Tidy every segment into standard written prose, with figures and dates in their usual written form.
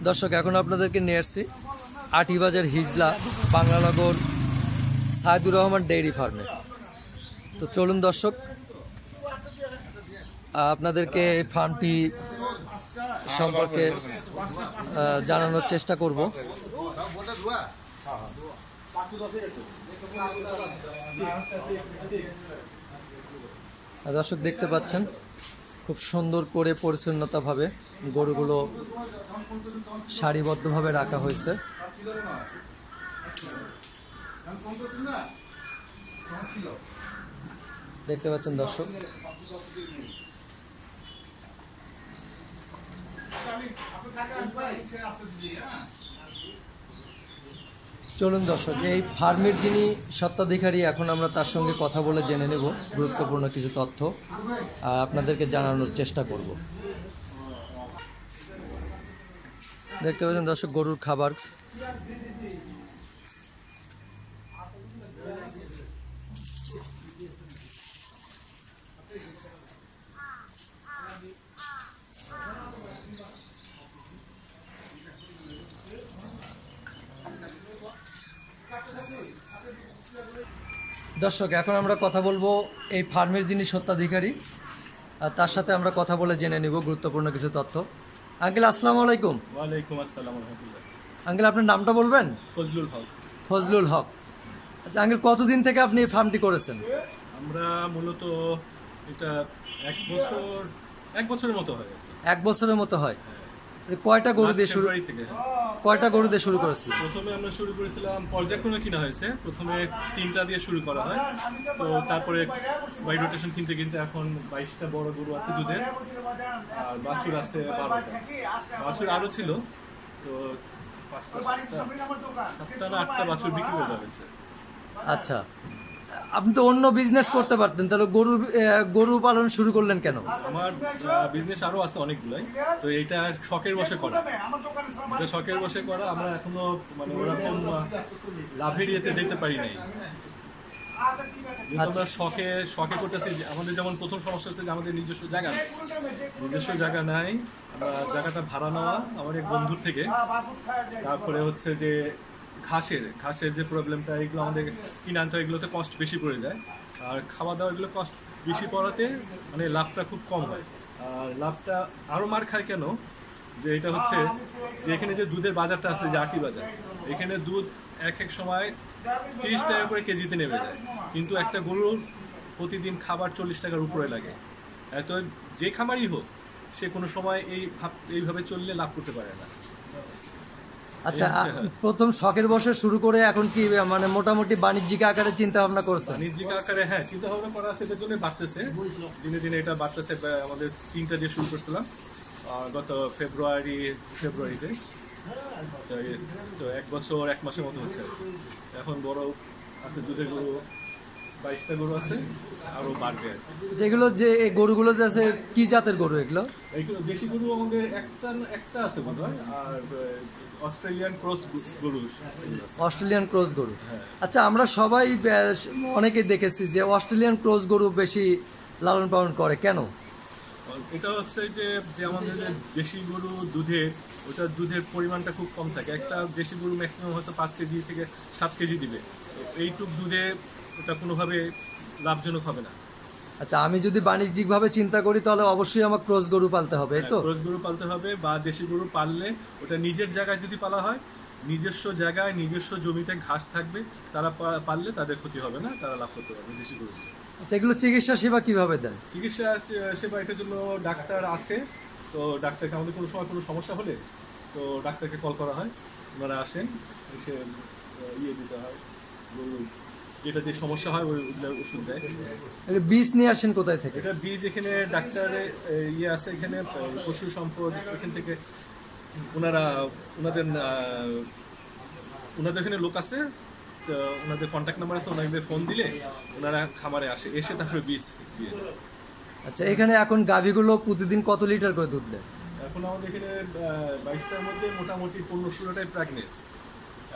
দর্শক এখন আপনাদেরকে নিয়ে আসছি আটিবাজার হিজলা বাংলানগর সাইদুর রহমান ডেইরি ফার্মে। তো চলুন দর্শক আপনাদেরকে ফার্মটি সম্পর্কে জানানোর চেষ্টা করব। দর্শক দেখতে পাচ্ছেন খুব সুন্দর করে পরিচ্ছন্নতাভাবে গরুগুলো সারিবদ্ধভাবে রাখা হয়েছে। দেখতে পাচ্ছেন দর্শক, চলুন দর্শক এই ফার্মের যিনি স্বত্বাধিকারী এখন আমরা তার সঙ্গে কথা বলে জেনে নেব গুরুত্বপূর্ণ কিছু তথ্য আপনাদেরকে জানানোর চেষ্টা করব। দেখতে পাচ্ছেন দর্শক গরুর খাবার, দর্শক এখন আমরা কথা বলবো এই ফার্মের যিনি স্বত্বাধিকারী তার সাথে আমরা কথা বলে জেনে নিব গুরুত্বপূর্ণ কিছু তথ্য। আঙ্কেল আসসালামু আলাইকুম। ওয়ালাইকুম আসসালাম রাহমাতুল্লাহ। আঙ্কেল আপনার নামটা বলবেন? ফজলুল হক। ফজলুল হক। আচ্ছা আঙ্কেল, কতদিন থেকে আপনি এই ফার্মটি করেছেন? আমরা মূলত এটা এক বছরের মতো হয়। 1 বছরের মতো হয়। কয়টা গরু দিয়ে শুরু করেছি? প্রথমে আমরা শুরু করেছিলাম পর্যায়ক্রমে কিনা হয়েছে। প্রথমে 3টা দিয়ে শুরু করা হয়, তো তারপরে বাই রোটেশন কিনতে কিনতে এখন 22টা বড় গরু আছে দুধের, আর বাছুর আছে 12টা। বাছুর আরো ছিল, তো 7টা না 8টা বাছুর বিক্রি করে দেওয়া হয়েছে। আচ্ছা, আপনি তো অন্য বিজনেস করতে পারতেন, তাহলে গরু পালন শুরু করলেন কেন? আমার বিজনেস আরো আছে অনেকগুলাই, তো এইটা শখের বশে করা। এটা শখের বশে করা, আমরা এখনো মানে ওরকম লাভের ইয়েতে যেতে পারি নাই। আমরা শখে করতেছি। আমাদের যেমন প্রথম সমস্যা হচ্ছে যে আমাদের নিজস্ব জায়গা নাই। আমরা জায়গাটা ভাড়া নেওয়া আমার এক বন্ধুর থেকে। তারপরে হচ্ছে যে ঘাসের যে প্রবলেমটা, এগুলো আমাদের কিনে আনতে হয়, এগুলোতে কস্ট বেশি পড়ে যায়। আর খাওয়া দাওয়া এগুলো কস্ট বেশি পড়াতে মানে লাভটা খুব কম হয়। আর লাভটা আরও মার খায় কেন, যে এটা হচ্ছে যে এখানে যে দুধের বাজারটা আছে, যে আটি বাজার, এখানে দুধ এক সময় 30 টাকা করে কেজিতে নেমে যায়, কিন্তু একটা গরুর প্রতিদিন খাবার 40 টাকার উপরে লাগে। এত যে খামারই হোক, সে কোনো সময় এইভাবে চললে লাভ করতে পারে না। আচ্ছা, প্রথম শখের বসে শুরু করে এখন কি মানে মোটামুটি বাণিজ্যিক আকারে চিন্তা ভাবনা করছেন? বাণিজ্যিক আকারে হ্যাঁ, চিন্তা ভাবনা করা আছে, এটার জন্য বাড়তেছে দিনে দিনে। এটা বাড়তেছে। আমাদের 3টা দিয়ে শুরু করছিলাম গত ফেব্রুয়ারিতে, তো 1 বছর 1 মাসের মতো হচ্ছে। এখন বড় আছে দুধের গরু 22টা গরু আছে, আরো বাড়বে। যেগুলো যে এই গরুগুলো যে আছে, কি জাতের গরু এগুলো? এইগুলো দেশি গরু আমাদের একটা আছে বোধ হয়, আর অস্ট্রেলিয়ান ক্রস গরু। আচ্ছা, আমরা সবাই অনেকে দেখেছি যে অস্ট্রেলিয়ান ক্রস গরু বেশি লালন পালন করে, কেন? এটা হচ্ছে যে আমাদের যে দেশি গরু ওটার দুধের পরিমাণটা খুব কম থাকে। একটা দেশি গরু ম্যাক্সিমাম হয়তো 5 কেজি থেকে 7 কেজি দিবে। এইটুক দুধে ওটা কোনোভাবে লাভজনক হবে না। আচ্ছা, আমি যদি বাণিজ্যিকভাবে চিন্তা করি তাহলে অবশ্যই আমার ক্রস গরু পালতে হবে, তো ক্রস গরু পালতে হবে, বা দেশি গরু পাললে ওটা নিজের জায়গায় যদি পালা হয়, নিজস্ব জায়গায় নিজস্ব জমিতে ঘাস থাকবে, তারা পাললে তাদের ক্ষতি হবে না, তারা লাভ করতে পারবে দেশি গরু। আচ্ছা, এগুলো চিকিৎসা সেবা কিভাবে দেন? চিকিৎসা সেবা এটার জন্য ডাক্তার আছে, তো ডাক্তারকে আমাদের কোনো সময় কোনো সমস্যা হলে তো ডাক্তারকে কল করা হয়, ওনারা আসেন, এসে দিতে হয়। গরু যেটা যে সমস্যা হয় ওইগুলো ওষুধ দেয়। বীজ নিয়ে আসেন কোথায় থেকে? এটা বীজ এখানে ডাক্তারের আছে, এখানে পশু সম্পদ, এখান থেকে ওনাদের এখানে লোক আছে, তো ওনাদের কন্ট্যাক্ট নাম্বার আছে, ওনাদের ফোন দিলে ওনারা খামারে এসে তারপরে বীজ দিয়ে দেয়। আচ্ছা, এখানে এখন গাভীগুলো প্রতিদিন কত লিটার করে দুধ দেয়? এখন আমাদের এখানে 22টার মধ্যে মোটামুটি 15-16টাই প্রেগনেন্ট।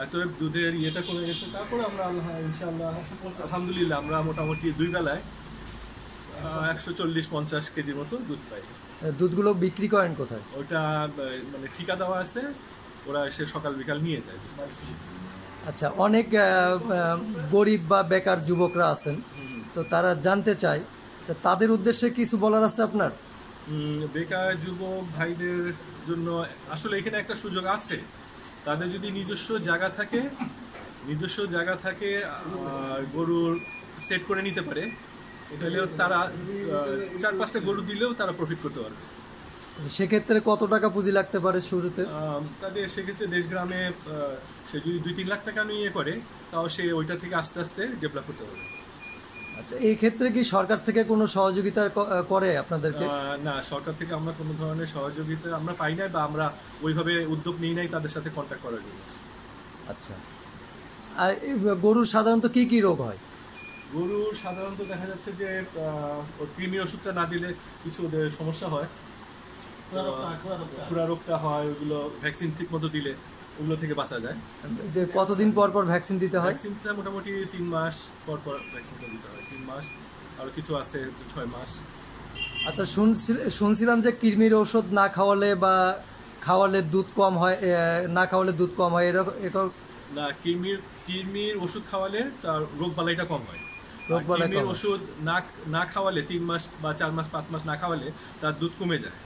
এত দুধের ইয়েটা কমে গেছে, তারপরে আমরা ইনশাআল্লাহ আলহামদুলিল্লাহ আমরা মোটামুটি 2 বেলায় 140-50 কেজির মতো দুধ পাই। দুধগুলো বিক্রি করেন কোথায়? ওটা মানে ঠিকা দেওয়া আছে, ওরা এসে সকাল বিকাল নিয়ে যায়। আচ্ছা, অনেক গরিব বা বেকার যুবকরা আছেন, তো তারা জানতে চায়, তো তাদের উদ্দেশ্যে কিছু বলার আছে আপনার? বেকার যুবক ভাইদের জন্য আসলে এখানে একটা সুযোগ আছে। তাদের যদি নিজস্ব জায়গা থাকে গরুর সেট করে নিতে পারে, তাহলে তারা 4-5টা গরু দিলেও তারা প্রফিট করতে পারবে। সেক্ষেত্রে কত টাকা পুঁজি লাগতে পারে শুরুতে? তাদের সেক্ষেত্রে দেশ গ্রামে সে যদি 2-3 লাখ টাকা নিয়ে করে, তাও সে ওইটা থেকে আস্তে আস্তে ডেভেলপ করতে পারবে। আচ্ছা, এই ক্ষেত্রে কি সরকার থেকে কোনো সহযোগিতা করে আপনাদেরকে? না, সরকার থেকে আমরা কোনো ধরনের সহযোগিতা আমরা পাই নাই, বা আমরা ওইভাবে উদ্যোগ নিই নাই তাদের সাথে কন্ট্যাক্ট করার জন্য। আচ্ছা, আর এই গরুর সাধারণত কি কি রোগ হয়? গরুর সাধারণত দেখা যাচ্ছে যে ওর কৃমির ওষুধটা না দিলে কিছু ওদের সমস্যা হয়, খুরা রোগটা হয়, ওইগুলো ভ্যাকসিন ঠিক মতো দিলে ওগুলো থেকে বাঁচা যায়। যে কতদিন পর পর ভ্যাকসিন দিতে হয়? ভ্যাকসিন দিতে মোটামুটি 3 মাস পর পর ভ্যাকসিনটা দিতে হয়। 3 মাস, আর কিছু আছে 6 মাস। আচ্ছা, শুনছিলাম যে কৃমির ওষুধ না খাওয়ালে বা খাওয়ালে দুধ কম হয়, না খাওয়ালে দুধ কম হয়, এরকম? না, কৃমির ওষুধ খাওয়ালে তার রোগ বালাইটা কম হয়। রোগবালাই কম কৃমির হয়। ওষুধ না খাওয়ালে 3 মাস বা 4 মাস 5 মাস না খাওয়ালে তার দুধ কমে যায়।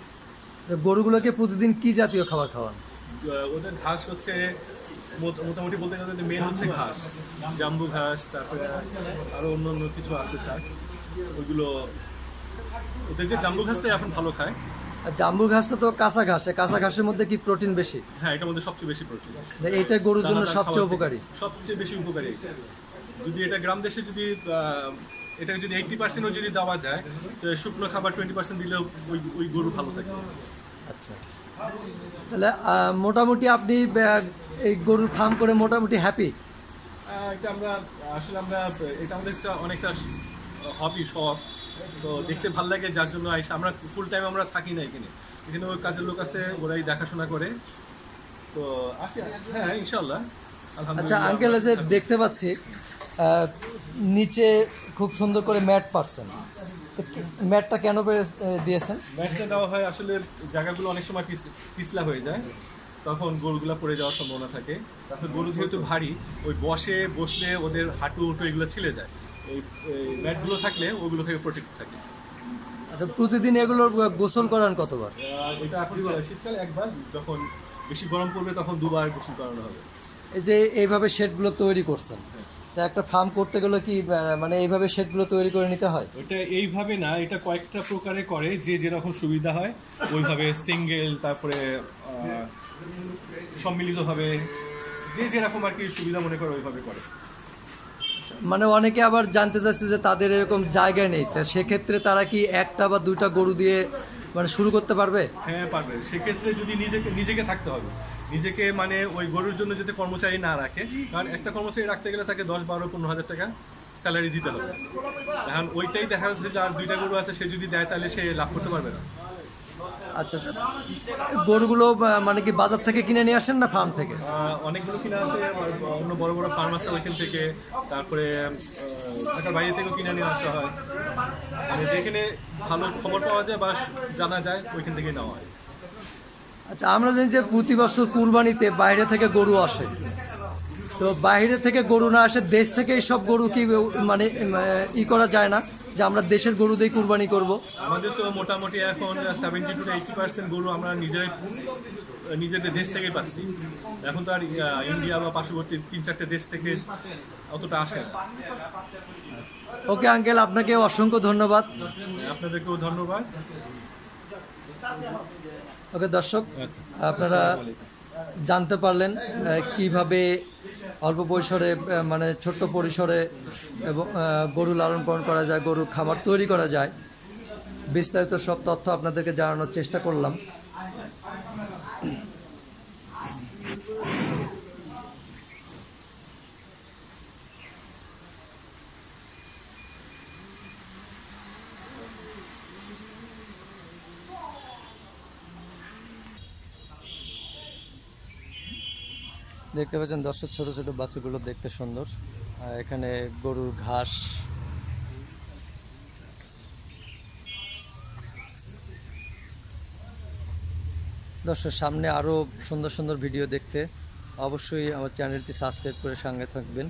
গরুগুলোকে প্রতিদিন কি জাতীয় খাবার খাওয়ান? ওদের ঘাস হচ্ছে মোটামুটি বলতে গেলে মেন হচ্ছে ঘাস, জাম্বু ঘাস, তারপরে আরো অন্য কিছু আছে শাক, ওইগুলো। ওদের যে জাম্বু ঘাসটাই এখন ভালো খায়। আর জাম্বুর ঘাসটা তো কাঁচা ঘাস, কাঁচা ঘাসের মধ্যে কি প্রোটিন বেশি? হ্যাঁ, এটার মধ্যে সবচেয়ে বেশি প্রোটিন। এইটা গরুর জন্য দানাদার সবচেয়ে খাবার থেকে উপকারী। সবচেয়ে বেশি উপকারী এটা। যদি এটা গ্রাম দেশে যদি এটাকে যদি 80% যদি দেওয়া যায়, তো শুকনো খাবার 20% দিলেও ওই গরু ভালো থাকে। আচ্ছা, তাহলে মোটামুটি আপনি এই গরুর ফার্ম করে মোটামুটি হ্যাপি? এটা এটা আমাদের অনেকটা হবি, শখ। তো দেখতে ভালো লাগে, যার জন্য আমরা ফুল টাইম আমরা থাকি না এখানে। এখানে ওই কাজের লোক আছে, ওরাই দেখাশোনা করে। তো আসি, হ্যাঁ ইনশাল্লাহ, আচ্ছা আলহামদুলিল্লাহ। আঙ্কেল, যে দেখতে পাচ্ছি নিচে খুব সুন্দর করে ম্যাট পারছেন, তো ম্যাটটা কেন দিয়েছেন? ম্যাটটা দেওয়া হয় আসলে জায়গাগুলো অনেক সময় পিছলা হয়ে যায়, তখন গরুগুলা পড়ে যাওয়ার সম্ভাবনা থাকে। তারপরে গরু যেহেতু ভারী, ওই বসলে ওদের হাঁটু উটু এগুলো ছিলে যায়। এই ম্যাটগুলো থাকলে ওগুলো থেকে প্রোটেক্ট থাকে। আচ্ছা, প্রতিদিন এগুলোর গোসল করান কতবার? এটা এখন শীতকালে একবার, যখন বেশি গরম পড়বে তখন 2বার গোসল করানো হবে। এই যে এইভাবে শেডগুলো তৈরি করছেন, তা একটা ফার্ম করতে গেলে কি মানে এইভাবে শেডগুলো তৈরি করে নিতে হয়? ওটা এইভাবে না, এটা কয়েকটা প্রকারে করে, যে যেরকম সুবিধা হয় ওইভাবে, সিঙ্গেল, তারপরে সম্মিলিতভাবে, যে যেরকম আর কি সুবিধা মনে করে ওইভাবে করে। মানে অনেকে আবার জানতে চাচ্ছে যে তাদের এরকম জায়গা নেই, তা সেক্ষেত্রে তারা কি একটা বা দুইটা গরু দিয়ে মানে শুরু করতে পারবে? হ্যাঁ, পারবে। সেক্ষেত্রে যদি নিজেকে থাকতে হবে, নিজেকে মানে ওই গরুর জন্য যাতে কর্মচারী না রাখে, কারণ একটা কর্মচারী রাখতে গেলে তাকে 10-12-15 হাজার টাকা স্যালারি দিতে হবে। এখন ওইটাই দেখা যাচ্ছে যে আর 2টা গরু আছে, সে যদি দেয় তাহলে সে লাভ করতে পারবে না। আচ্ছা, গরুগুলো মানে কি বাজার থেকে কিনে নিয়ে আসেন না ফার্ম থেকে? অনেকগুলো কিনা আছে, অন্য বড় বড় ফার্ম আছে ওইখান থেকে, তারপরে ঢাকার বাইরে থেকেও কিনে নিয়ে আসা হয়। মানে যেখানে ভালো খবর পাওয়া যায় বা জানা যায় ওইখান থেকেই নেওয়া হয়। আচ্ছা, আমরা জানি যে প্রতি বছর কুরবানিতে বাইরে থেকে গরু আসে, তো বাইরে থেকে গরু না আসে দেশ থেকে এইসব গরু কি মানে করা যায় না যে আমরা দেশের গরু দিয়ে কুরবানি করব? আমাদের তো মোটামুটি এখন 70-80% গরু আমরা নিজেদের দেশ থেকেই পাচ্ছি। এখন তো আর ইন্ডিয়া বা পার্শ্ববর্তী 3-4টে দেশ থেকে অতটা আসে না। ওকে আঙ্কেল, আপনাকে অসংখ্য ধন্যবাদ। আপনাদেরকেও ধন্যবাদ। ওকে দর্শক, আচ্ছা, আপনারা জানতে পারলেন কিভাবে অল্প পরিসরে মানে ছোট্ট পরিসরে এবং গরু লালন পালন করা যায়, গরুর খামার তৈরি করা যায়। বিস্তারিত সব তথ্য আপনাদেরকে জানানোর চেষ্টা করলাম। দেখতে পাচ্ছেন দর্শক, ছোট ছোট বাছুরগুলো দেখতে সুন্দর। এখানে গরুর ঘাস, দর্শক সামনে আরও সুন্দর সুন্দর ভিডিও দেখতে অবশ্যই আমার চ্যানেলটি সাবস্ক্রাইব করে সঙ্গে থাকবেন।